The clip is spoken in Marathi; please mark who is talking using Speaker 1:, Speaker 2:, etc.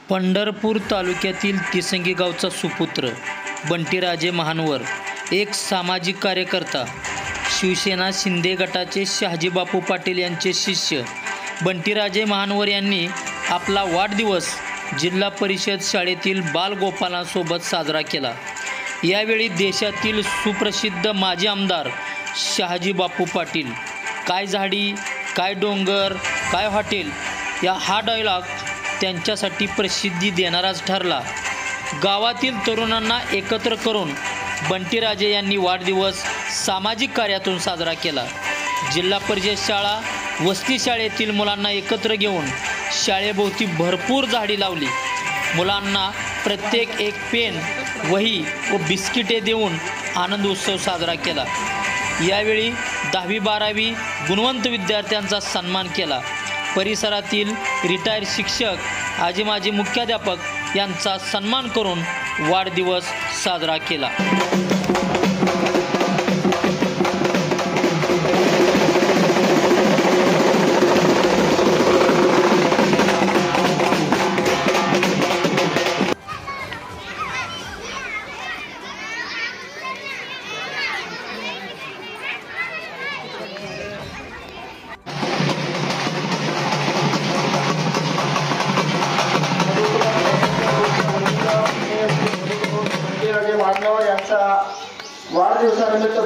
Speaker 1: पंढरपूर तालुक्यातील तिसंगी गावचा सुपुत्र बंटीराजे महानवर एक सामाजिक कार्यकर्ता, शिवसेना शिंदे गटाचे शहाजीबापू पाटील यांचे शिष्य बंटीराजे महानवर यांनी आपला वाढदिवस जिल्हा परिषद शाळेतील बालगोपालांसोबत साजरा केला। यावेळी देशातील सुप्रसिद्ध माजी आमदार शहाजीबापू पाटील, काय झाडी काय डोंगर काय हॉटेल हा डायलॉग त्यांच्यासाठी प्रसिद्धी देणाराच ठरला। गावातील तरुणांना एकत्र करून बंटीराजे यांनी वाढदिवस सामाजिक कार्यातून साजरा केला। जिल्हा परिषद शाळा वस्ती शाळेतील मुलांना एकत्र घेऊन शाळेभोवती भरपूर झाडी लावली। मुलांना प्रत्येक एक पेन, वही व बिस्किटे देऊन आनंद उत्सव साजरा केला। यावेळी 10वी-12वी गुणवंत विद्यार्थ्यांचा सन्मान केला। परिसरातील रिटायर शिक्षक, आजी माजी मुख्याध्यापक यांचा सन्मान करून वाढदिवस साजरा केला।
Speaker 2: बंटीराजे महानवर यांचा वाढदिवसानिमित्त